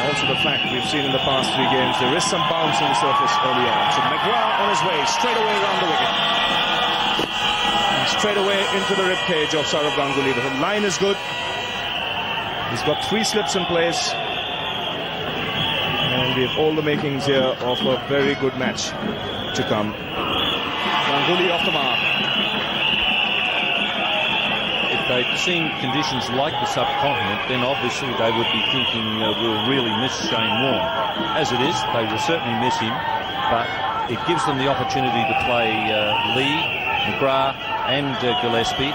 also the fact we've seen in the past 3 games there is some bounce on the surface early on. So McGrath on his way straight away around the wicket. And straight away into the ribcage of Sourav Ganguly. The line is good. He's got 3 slips in place. And we have all the makings here of a very good match to come. Ganguly off the mark. If they'd seen conditions like the subcontinent, then obviously they would be thinking we'll really miss Shane Warne. As it is, they will certainly miss him, but it gives them the opportunity to play Lee, McGrath and Gillespie.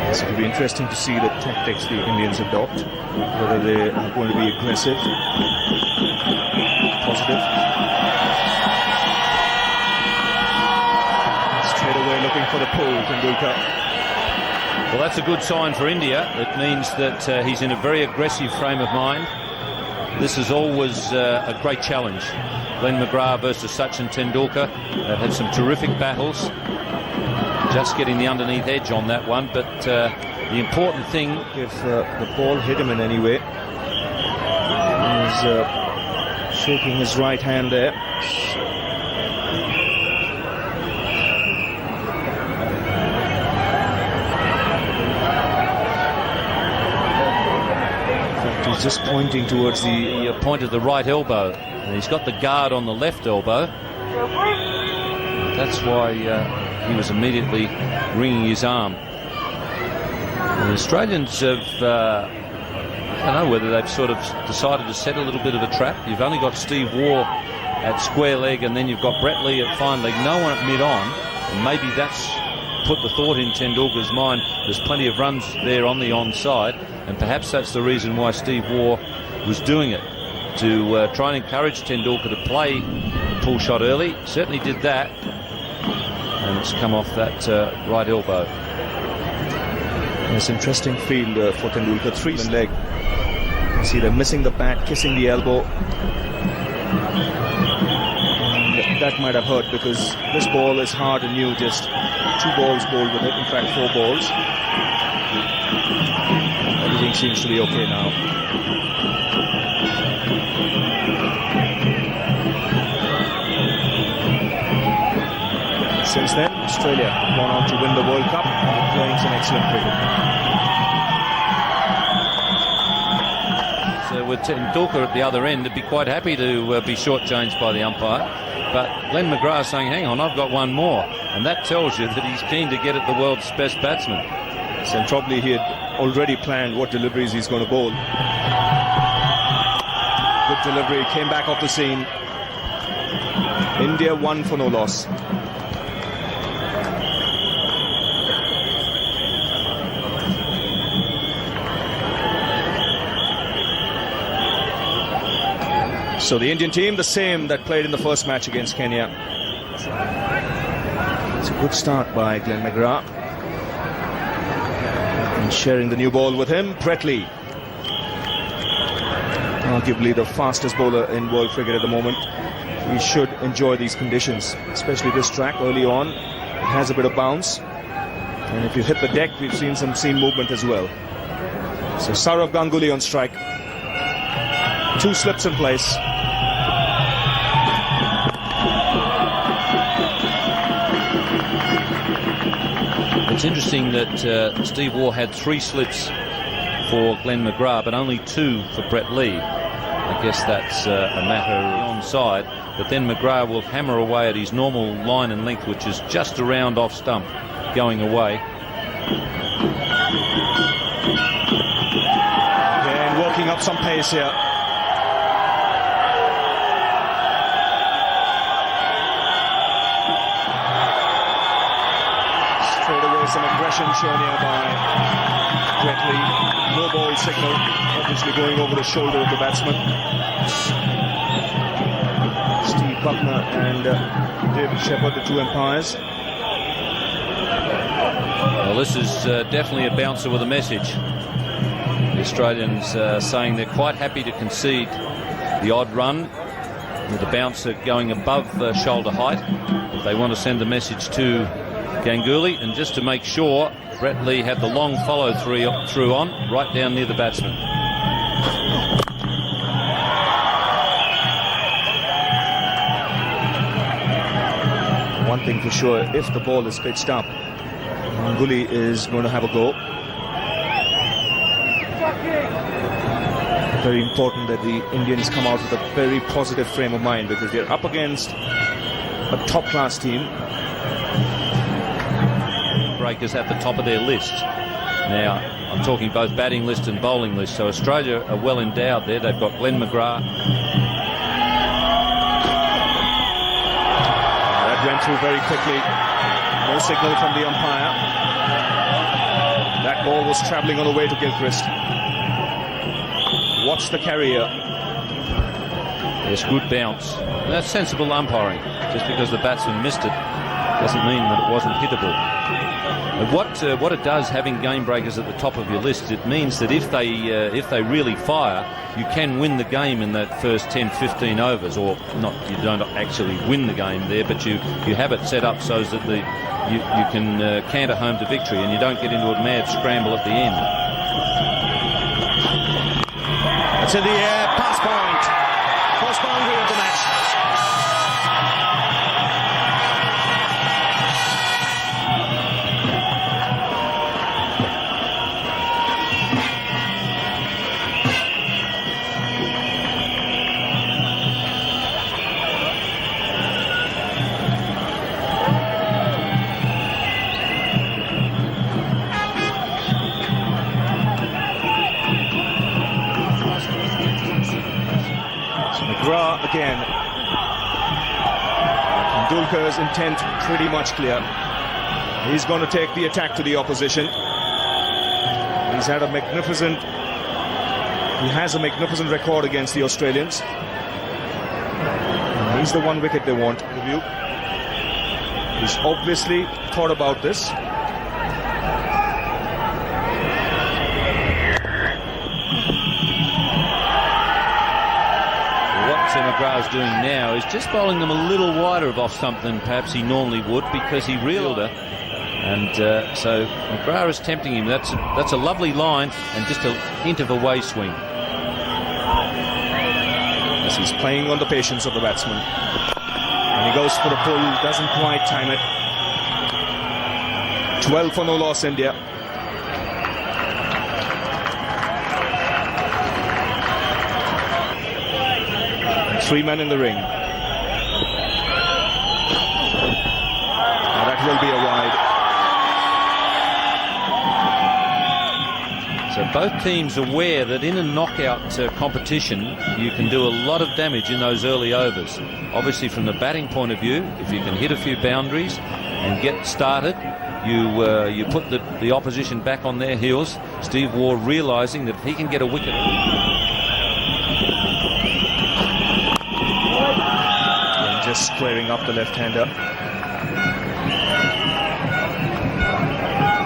Yes, it'll be interesting to see the tactics the Indians adopt, whether they are going to be aggressive, positive. Straight away looking for the pull, Tendulkar. Well, that's a good sign for India. It means that he's in a very aggressive frame of mind. This is always a great challenge. Glenn McGrath versus Sachin Tendulkar. They've had some terrific battles. Just getting the underneath edge on that one, but the important thing... If the ball hit him in any way. He's shaking his right hand there. He's just pointing towards the... He pointed the right elbow, and he's got the guard on the left elbow. That's why he was immediately wringing his arm. The Australians have, I don't know whether they've sort of decided to set a little bit of a trap. You've only got Steve Waugh at square leg, and then you've got Brett Lee at fine leg, no one at mid-on, and maybe that's put the thought in Tendulkar's mind. There's plenty of runs there on the onside, and perhaps that's the reason why Steve Waugh was doing it, to try and encourage Tendulkar to play the pull shot early. Certainly did that, and it's come off that right elbow. It's interesting field for Tendulkar, 3 leg. You see they're missing the bat, kissing the elbow. And that might have hurt, because this ball is hard and new, just 2 balls bowled with it, in fact 4 balls. Everything seems to be okay now. Since then, Australia have gone on to win the World Cup and playing some excellent cricket. So with Tendulkar at the other end, they'd be quite happy to be shortchanged by the umpire. But Glenn McGrath saying, hang on, I've got one more. And that tells you that he's keen to get at the world's best batsman. So probably he had already planned what deliveries he's going to bowl. Good delivery, came back off the scene. India 1 for no loss. So the Indian team, the same that played in the first match against Kenya. It's a good start by Glenn McGrath. And sharing the new ball with him, Brett Lee. Arguably the fastest bowler in world cricket at the moment. He should enjoy these conditions, especially this track early on. It has a bit of bounce. And if you hit the deck, we've seen some seam movement as well. So Sourav Ganguly on strike. 2 slips in place. It's interesting that Steve Waugh had 3 slips for Glenn McGrath, but only 2 for Brett Lee. I guess that's a matter onside, but then McGrath will hammer away at his normal line and length, which is just around off stump, going away. Again, working up some pace here. Some aggression shown here by Brett Lee. No ball signal, obviously going over the shoulder of the batsman. Steve Buckner and David Shepherd, the 2 umpires. Well, this is definitely a bouncer with a message. The Australians saying they're quite happy to concede the odd run with the bouncer going above shoulder height. If they want to send a message to Ganguly, and just to make sure, Brett Lee had the long follow through on right down near the batsman. thing for sure, if the ball is pitched up, Ganguly is going to have a go. Very important that the Indians come out with a very positive frame of mind, because they're up against a top-class team. Breakers at the top of their list. Now, I'm talking both batting list and bowling list. So Australia are well endowed there. They've got Glenn McGrath. That went through very quickly. No signal from the umpire. That ball was travelling on the way to Gilchrist. Watch the carrier. Yes, good bounce. That's sensible umpiring. Just because the batsman missed it doesn't mean that it wasn't hittable. And what it does, having game breakers at the top of your list, it means that if they really fire, you can win the game in that first 10-15 overs, or not. You don't actually win the game there, but you have it set up so that you can canter home to victory, and you don't get into a mad scramble at the end. It's in the air, pass point. First boundary of the match. Again, Tendulkar's intent pretty much clear. He's going to take the attack to the opposition. He has a magnificent record against the Australians. He's the one wicket they want. He's obviously thought about this. McGrath's doing now is just bowling them a little wider off something perhaps he normally would, because he reeled her, and so McGrath is tempting him. That's a lovely line and just a hint of a way swing. As he's playing on the patience of the batsman, and he goes for a pull, doesn't quite time it. 12 for no loss, India. 3 men in the ring. Now that will be a wide. So both teams aware that in a knockout competition you can do a lot of damage in those early overs. Obviously, from the batting point of view, if you can hit a few boundaries and get started, you put the opposition back on their heels. Steve Waugh realising that if he can get a wicket, just squaring up the left-hander.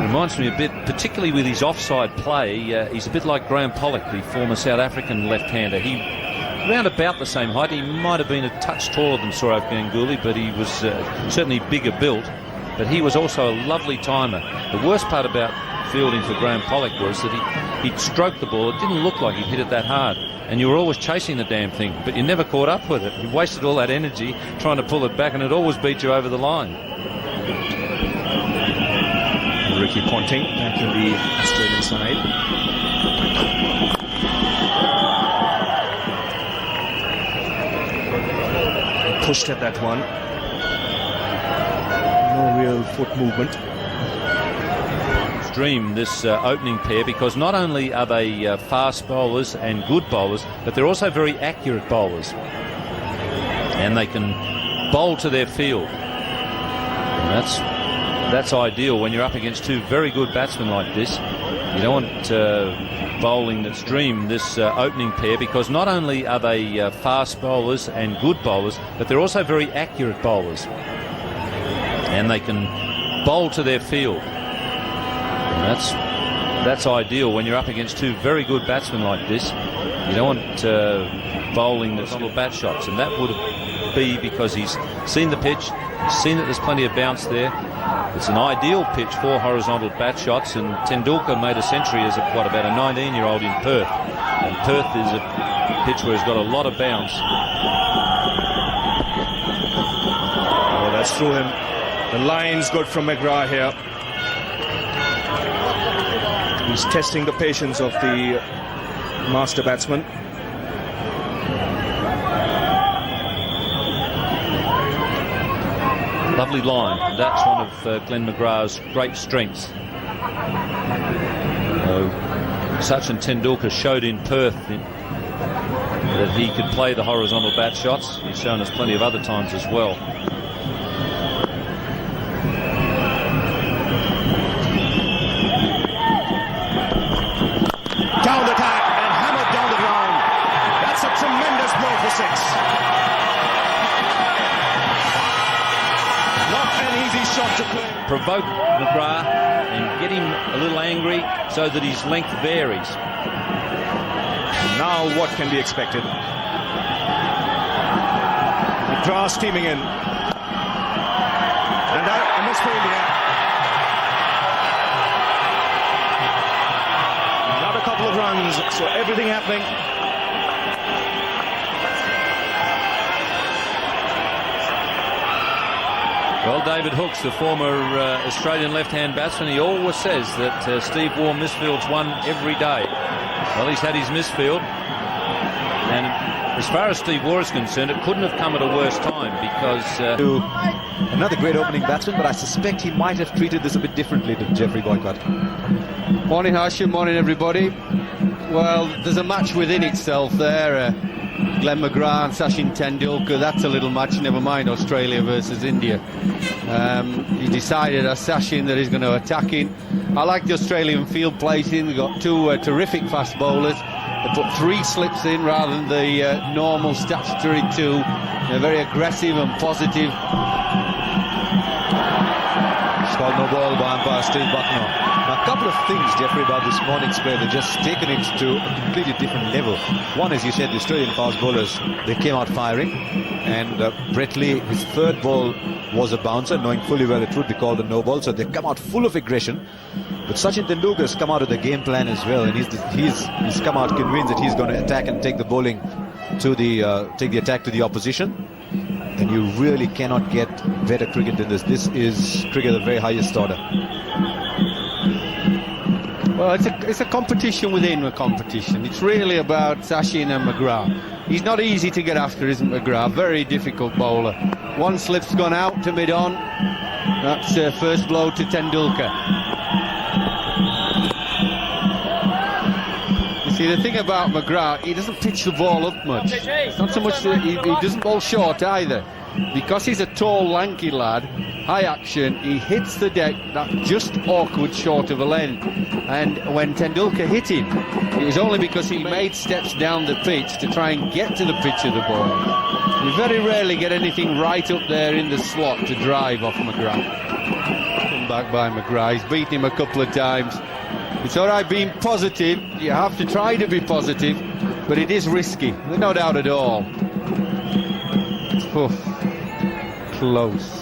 Reminds me a bit, particularly with his offside play, he's a bit like Graham Pollock, the former South African left-hander. He around about the same height. He might have been a touch taller than Sourav Ganguly, but he was certainly bigger built. But he was also a lovely timer. The worst part about fielding for Graham Pollock was that he'd stroke the ball. It didn't look like he hit it that hard, and you were always chasing the damn thing, but you never caught up with it. You wasted all that energy trying to pull it back, and it always beat you over the line. Ricky Ponting back in the Australian side. Pushed at that one. No real foot movement. Dream this opening pair, because not only are they fast bowlers and good bowlers, but they're also very accurate bowlers, and they can bowl to their field, and that's ideal when you're up against two very good batsmen like this. You don't want bowling that's Dream this opening pair, because not only are they fast bowlers and good bowlers, but they're also very accurate bowlers, and they can bowl to their field. And that's ideal when you're up against two very good batsmen like this. You don't want bowling that's little bat shots, and that would be because he's seen the pitch, he's seen that there's plenty of bounce there. It's an ideal pitch for horizontal bat shots, and Tendulkar made a century as about a 19-year-old in Perth, and Perth is a pitch where he's got a lot of bounce. Oh, that's through him. The line's good from McGrath here. He's testing the patience of the master batsman. Lovely line. That's one of Glenn McGrath's great strengths. Sachin Tendulkar showed in Perth that he could play the horizontal bat shots. He's shown us plenty of other times as well. Down the tack and hammered down the ground. That's a tremendous blow for 6. Not an easy shot to play. Provoke McGrath and get him a little angry so that his length varies. Now what can be expected? McGrath steaming in. And out, a misfield here. Another couple of runs, so everything happening. Well, David Hooks, the former Australian left-hand batsman, he always says that Steve Waugh misfields one every day. Well, he's had his misfield, and as far as Steve Waugh is concerned, it couldn't have come at a worse time because... Another great opening batsman, but I suspect he might have treated this a bit differently to Jeffrey Boycott. Morning, Hashim. Morning, everybody. Well, there's a match within itself there. Glenn McGrath and Sachin Tendulkar, that's a little match, never mind Australia versus India. He decided as Sachin that he's going to attack him. I like the Australian field placing. They've got two terrific fast bowlers. They put 3 slips in rather than the normal statutory 2. They're very aggressive and positive. It's called no ball by umpire Steve Bucknor. Now, a couple of things, Jeffrey, about this morning's play. They've just taken it to a completely different level. One, as you said, the Australian fast bowlers, they came out firing. And Brett Lee, his third ball was a bouncer, knowing fully well it would be called a no ball. So they've come out full of aggression. But Sachin Tendulkar has come out with a game plan as well. And he's come out convinced that he's going to attack and take the bowling to take the attack to the opposition. And you really cannot get better cricket than this. This is cricket of the very highest order. Well, it's a competition within a competition. It's really about Sachin and McGrath. He's not easy to get after, isn't McGrath? Very difficult bowler. One slip's gone out to mid-on. That's first blow to Tendulkar. You see, the thing about McGrath, he doesn't pitch the ball up much. It's not so much that he doesn't bowl short either. Because he's a tall, lanky lad, high action, he hits the deck that just awkward short of a length. And when Tendulkar hit him, it was only because he made steps down the pitch to try and get to the pitch of the ball. You very rarely get anything right up there in the slot to drive off McGrath. Come back by McGrath, he's beaten him a couple of times. It's all right being positive, you have to try to be positive, but it is risky, there's no doubt at all. Close.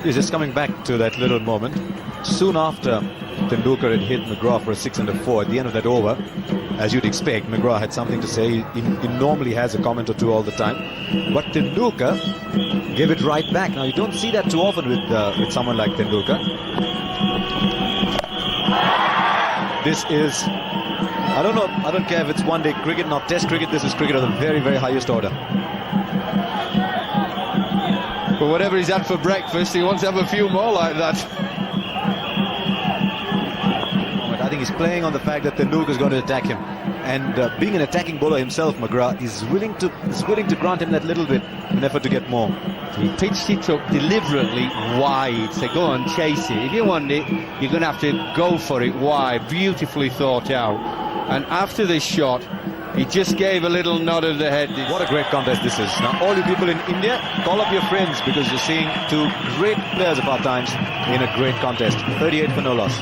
He's just coming back to that little moment. Soon after Tendulkar had hit McGrath for a 6 and a 4 at the end of that over, as you'd expect, McGrath had something to say. He normally has a comment or two all the time, but Tendulkar gave it right back. Now you don't see that too often with someone like Tendulkar. This is, I don't care if it's one-day cricket, not test cricket. This is cricket of the very, very highest order. But whatever he's had for breakfast, he wants to have a few more like that. I think he's playing on the fact that Tendulkar is going to attack him, and being an attacking bowler himself, McGrath is willing to grant him that little bit in an effort to get more. He pitched it up deliberately wide, so go on, chase it. If you want it, you're going to have to go for it wide, beautifully thought out. And after this shot, he just gave a little nod of the head. What a great contest this is. Now, all you people in India, call up your friends, because you're seeing two great players of our times in a great contest. 38 for no loss.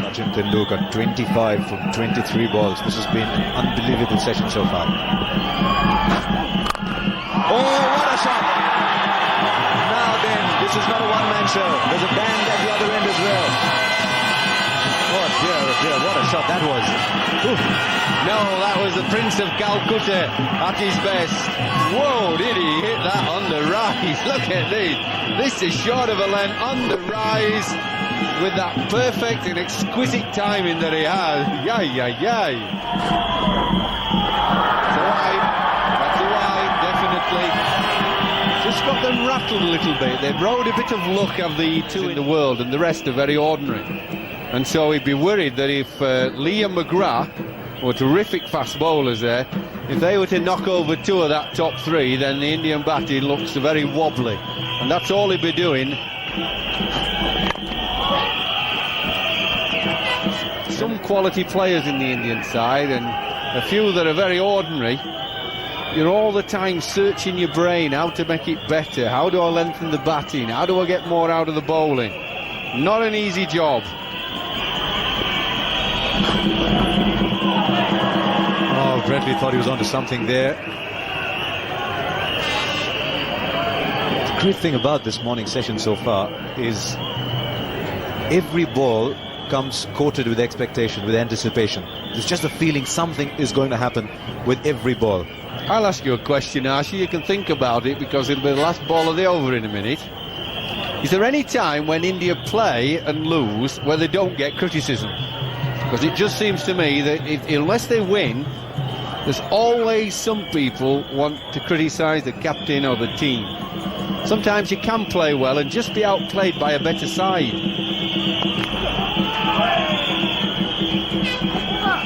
Sachin Tendulkar, 25 from 23 balls. This has been an unbelievable session so far. Oh, what a shot! Now then, this is not a one-man show. There's a band at the other end as well. Oh dear, oh dear, what a shot that was. Oof. No, that was the Prince of Calcutta at his best. Whoa, did he hit that on the rise? Look at this. This is short of a length on the rise with that perfect and exquisite timing that he has. Yay, yay, yay. That's a wide, definitely. Just got them rattled a little bit. They've rode a bit of luck, have the two in the world, and the rest are very ordinary. And so he'd be worried that if Lee and McGrath were terrific fast bowlers there, if they were to knock over two of that top three, then the Indian batting looks very wobbly. And that's all he'd be doing. Some quality players in the Indian side, and a few that are very ordinary. You're all the time searching your brain how to make it better. How do I lengthen the batting? How do I get more out of the bowling? Not an easy job. Oh, Bradley thought he was onto something there. The great thing about this morning session so far is every ball comes coated with expectation, with anticipation. There's just a feeling something is going to happen with every ball. I'll ask you a question, Archie. You can think about it because it'll be the last ball of the over in a minute. Is there any time when India play and lose where they don't get criticism? Because it just seems to me that unless they win, there's always some people want to criticise the captain or the team. Sometimes you can play well and just be outplayed by a better side.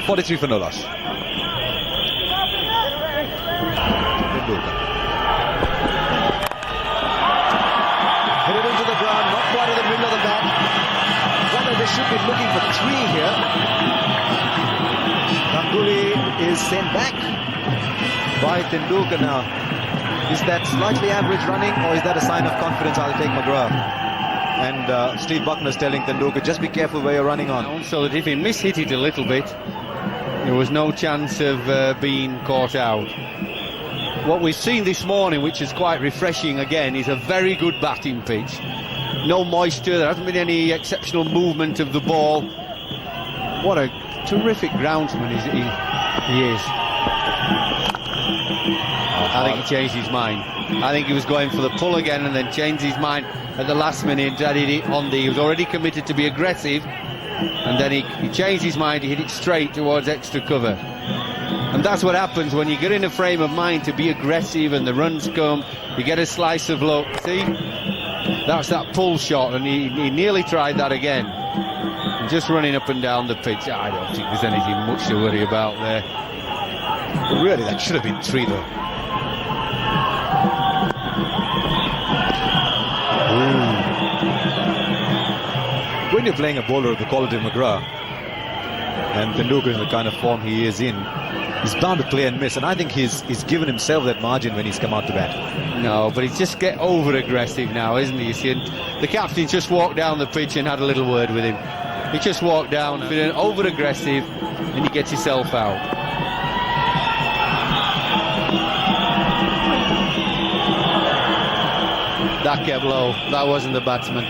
43 for no loss. Hit it into the ground, not quite in the middle of the bat. Wonder they should be looking for three here. Ganguly is sent back by Tendulkar now. Is that slightly average running, or is that a sign of confidence? I'll take McGrath. And Steve Buckner's telling Tendulkar, just be careful where you're running on. So that if he mishit it a little bit, there was no chance of being caught out. What we've seen this morning, which is quite refreshing again, is a very good batting pitch. No moisture, there hasn't been any exceptional movement of the ball. What a terrific groundsman he is. I think he changed his mind. I think he was going for the pull again and then changed his mind at the last minute. He was already committed to be aggressive, and then he changed his mind. He hit it straight towards extra cover. And that's what happens when you get in a frame of mind to be aggressive and the runs come, you get a slice of luck. See, that's that pull shot, and he nearly tried that again. And just running up and down the pitch, I don't think there's anything much to worry about there. Really, that should have been three though. When you're playing a bowler of the quality of McGrath, and Tendulkar in the kind of form he is in, he's bound to play and miss, and I think he's given himself that margin when he's come out to bat. No, but he's just get over-aggressive now, isn't he? You see, the captain just walked down the pitch and had a little word with him. He just walked down, feeling over-aggressive, and he gets himself out. That kept low. That wasn't the batsman.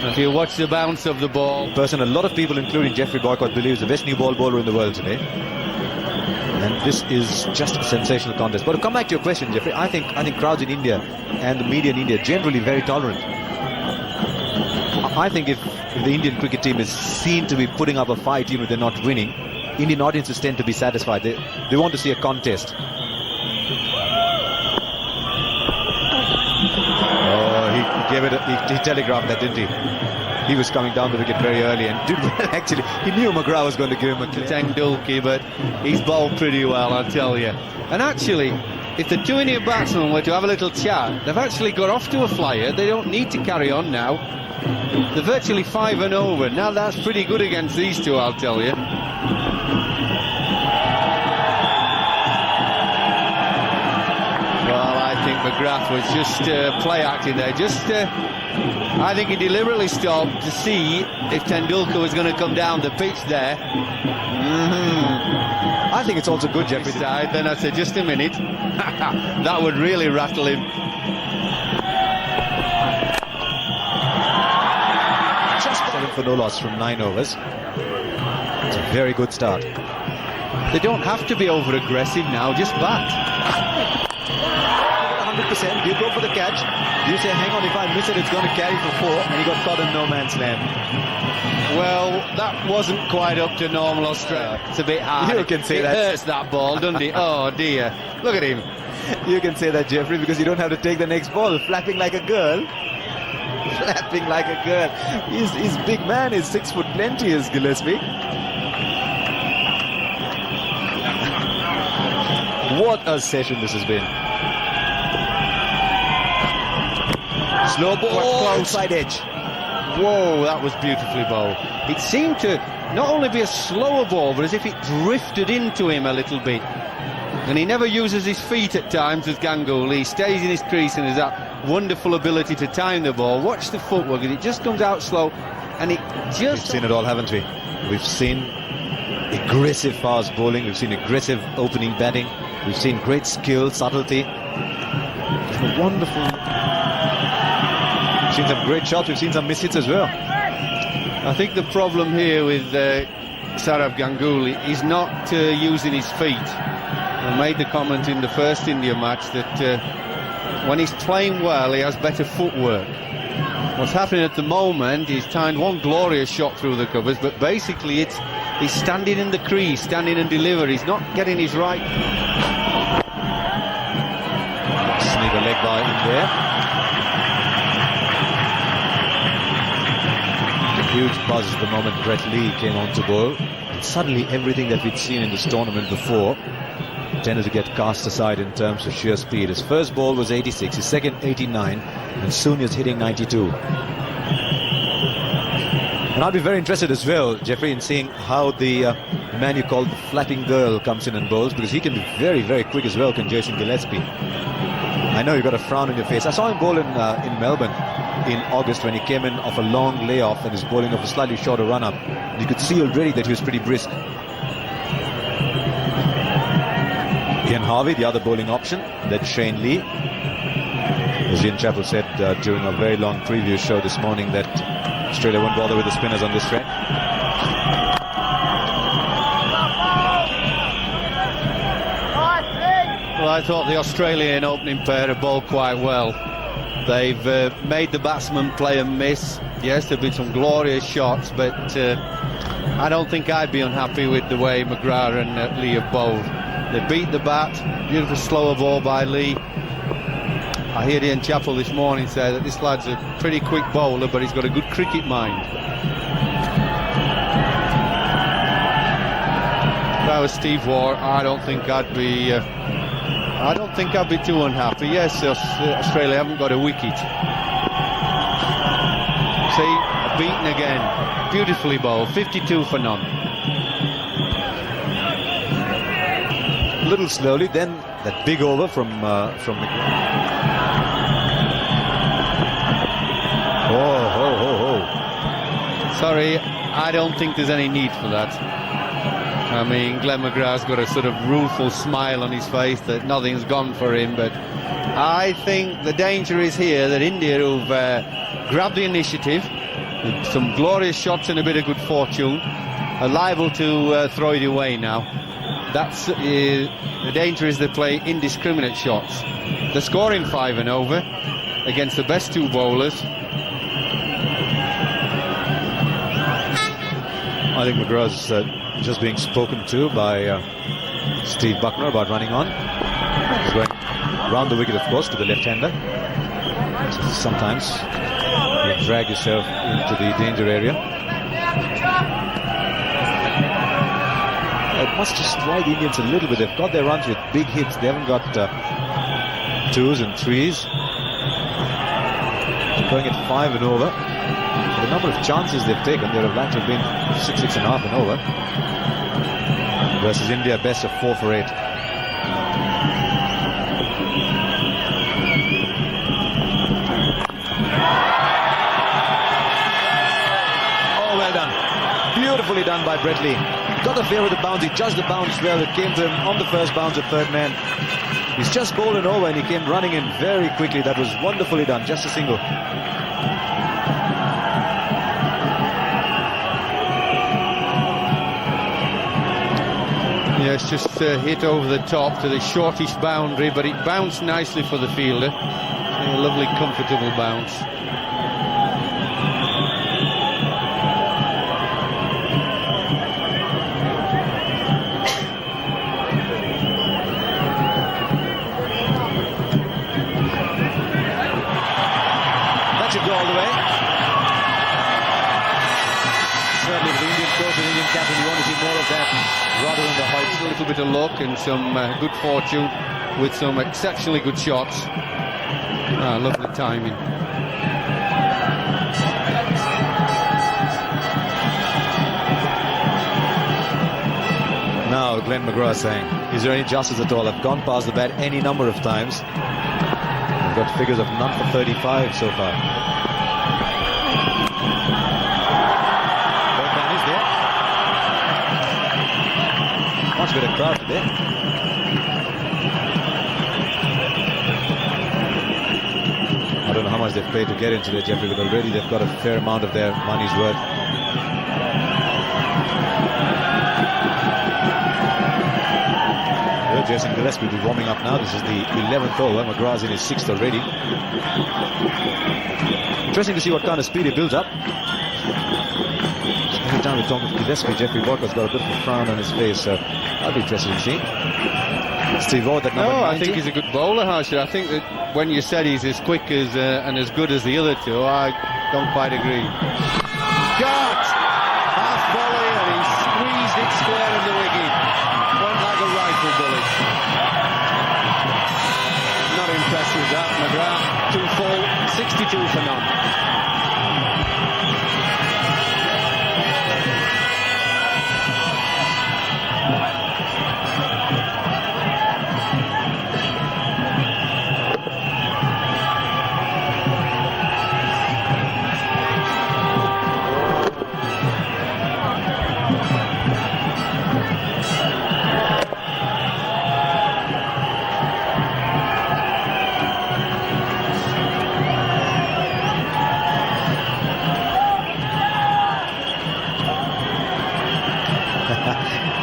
If you watch the bounce of the ball. A lot of people, including Jeffrey Boycott, believes the best new ball bowler in the world today. And this is just a sensational contest. But to come back to your question, Jeffrey, I think crowds in India and the media in India are generally very tolerant. I think if the Indian cricket team is seen to be putting up a fight even if they're not winning, Indian audiences tend to be satisfied. They want to see a contest. He gave it. He telegraphed that, didn't he? He was coming down the wicket very early and did well. Actually, he knew McGrath was going to give him a clear. Tendulkar, but he's bowled pretty well, I'll tell you. And actually, if the two Indian batsmen were to have a little chat, they've actually got off to a flyer. They don't need to carry on now. They're virtually 5 and over. Now that's pretty good against these two, I'll tell you. McGrath was just play acting there. I think he deliberately stopped to see if Tendulkar was going to come down the pitch there. I think it's also good, Jeffrey. Then I said, just a minute. That would really rattle him. for no loss from 9 overs. It's a very good start. They don't have to be over-aggressive now, just bat. 100%. Do you go for the catch? Do you say, hang on, if I miss it, it's going to carry for 4, and he got caught in no man's land? Well, that wasn't quite up to normal Australia. It's a bit hard. You can say it that. It hurts that ball, doesn't it? Oh, dear. Look at him. You can say that, Jeffrey, because you don't have to take the next ball. Flapping like a girl. Flapping like a girl. He's big man. He's 6 foot plenty, is Gillespie. What a session this has been. Slow ball, outside edge. Whoa, that was beautifully bowled. It seemed to not only be a slower ball, but as if it drifted into him a little bit. And he never uses his feet at times as Ganguly. He stays in his crease and has that wonderful ability to time the ball. Watch the footwork, and it just comes out slow. And it just... We've seen it all, haven't we? We've seen aggressive fast bowling. We've seen aggressive opening batting. We've seen great skill, subtlety. Wonderful. We've seen some great shots. We've seen some miss hits as well. I think the problem here with Sourav Ganguly is not using his feet. I made the comment in the first India match that when he's playing well, he has better footwork. What's happening at the moment, he's timed one glorious shot through the covers, but basically he's standing in the crease, standing and deliver. He's not getting his right. Sneak a leg by in there. A huge buzz the moment Brett Lee came on to bowl. And suddenly everything that we'd seen in this tournament before tended to get cast aside in terms of sheer speed. His first ball was 86, his second 89, and soon he's hitting 92. And I'd be very interested as well, Jeffrey, in seeing how the man you call the flapping girl comes in and bowls, because he can be very, very quick as well, can Jason Gillespie. I know you've got a frown on your face. I saw him bowl in Melbourne in August when he came in off a long layoff and is bowling off a slightly shorter run-up. You could see already that he was pretty brisk. Ian Harvey, the other bowling option, then Shane Lee. As Ian Chappell said during a very long preview show this morning that Australia won't bother with the spinners on this track. Well, I thought the Australian opening pair have bowled quite well. They've made the batsmen play and miss. Yes, there have been some glorious shots, but I don't think I'd be unhappy with the way McGrath and Lee have bowled. They beat the bat. Beautiful slower ball by Lee. I heard Ian Chappell this morning say that this lad's a pretty quick bowler, but he's got a good cricket mind. If I was Steve Waugh, I don't think I'd be too unhappy. Yes, Australia haven't got a wicket. See, beaten again. Beautifully bowled. 52 for none. A little slowly, then that big over from McGrath. Oh. Sorry, I don't think there's any need for that. I mean, Glenn McGrath's got a sort of rueful smile on his face that nothing's gone for him, but I think the danger is here that India, who've grabbed the initiative with some glorious shots and a bit of good fortune, are liable to throw it away now. That's the danger is they play indiscriminate shots. They're scoring 5 and over against the best 2 bowlers. I think McGrath's just being spoken to by Steve Buckner about running on. He's going round the wicket, of course, to the left-hander. So sometimes you drag yourself into the danger area. It must just try the Indians a little bit. They've got their runs with big hits. They haven't got 2s and 3s. Going at 5 and over. The number of chances they've taken, there have likely been 6 and a half and over. Versus India, best of 4 for 8. Oh, well done. Beautifully done by Brett Lee. Got the fair with the bounce. He judged the bounce well. It came to him on the first bounce at third man. He's just bowled an over and he came running in very quickly. That was wonderfully done. Just a single. Yeah, it's just hit over the top to the shortish boundary, but it bounced nicely for the fielder. A lovely, comfortable bounce. That should go all the way. Certainly for the Indian coach and Indian captain, you want to see more of that rather than the heights. A little bit of luck and some good fortune with some exceptionally good shots. Lovely timing. Now Glenn McGrath saying, is there any justice at all? I've gone past the bat any number of times. I've got figures of none for 35 so far. Birdman is there. Much better crowd today. I don't know how much they've paid to get into there, Jeffrey, but already they've got a fair amount of their money's worth. Jason Gillespie will be warming up now. This is the 11th over. McGrath's in his 6th already. Interesting to see what kind of speed he builds up. Every time we talk with Gillespie, Jeffrey Walker's got a bit of a frown on his face, so I'll be interested in seeing. Steve Ward, that number 90. I think he's a good bowler, Harsha. I think that when you said he's as quick as and as good as the other two, I don't quite agree. Got half volley and he squeezed it square in the wicket. Went like a rifle bullet. Not impressive, that McGrath. 2 full, 62 for none.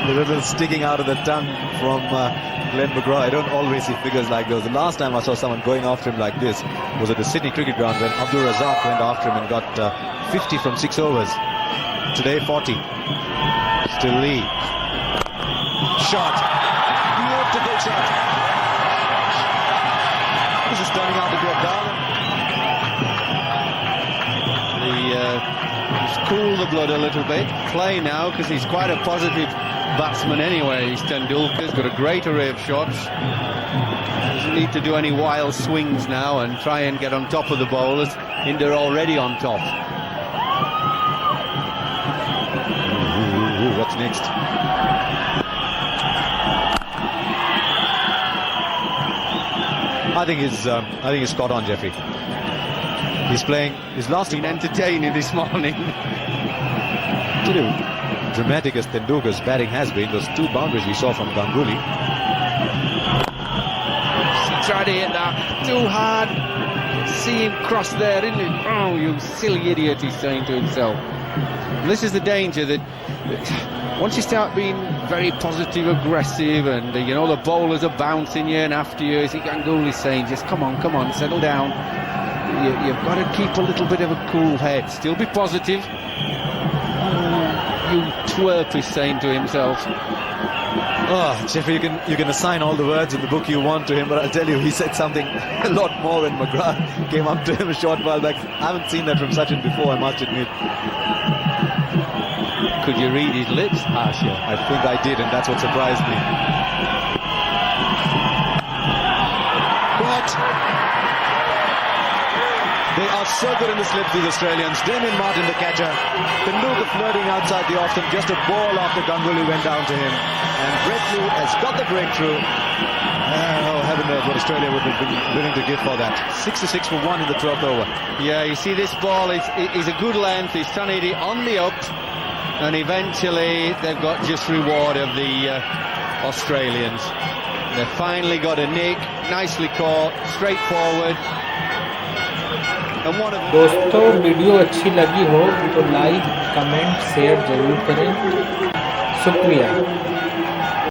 The little sticking out of the tongue from Glenn McGrath. I don't always see figures like those. The last time I saw someone going after him like this was at the Sydney Cricket Ground when Abdul Razak went after him and got 50 from 6 overs. Today 40. Still Lee. Shot. Beautiful shot. This is turning out to be a darling. He's cooled the blood a little bit. Play now, because he's quite a positive batsman anyway. He's Tendulkar's got a great array of shots. Doesn't need to do any wild swings now and try and get on top of the bowlers. India already on top. What's next? I think he's spot on, Jeffrey. He's playing his last. Been entertaining this morning. Dramatic as Tendulkar's batting has been, those 2 boundaries we saw from Ganguly. He tried to hit that too hard. See him cross there, isn't it? Oh, you silly idiot, he's saying to himself. And this is the danger that once you start being very positive, aggressive, and the bowlers are bouncing you and after you, as Ganguly's saying, just come on, settle down. You've got to keep a little bit of a cool head. Still be positive. You twerp, he's saying to himself. Oh, Jeffrey, you can assign all the words in the book you want to him, but I'll tell you, he said something a lot more when McGrath came up to him a short while back. I haven't seen that from Sachin before, I must admit. Could you read his lips, Harsha? I think I did, and that's what surprised me. What? They are so good in the slips, these Australians. Damien Martin, the catcher. Tendulkar flirting outside the off stump. Just a ball after Ganguly went down to him. And Brett Lee has got the breakthrough. Oh, heaven knows what Australia would have been willing to give for that. 66 for 1 in the 12th over. Yeah, you see this ball is a good length. He's trying to hit it on the up. And eventually they've got just reward of the Australians. They've finally got a nick. Nicely caught. Straightforward. दोस्तों video अच्छी लगी हो तो like comment share जरूर करें शुक्रिया।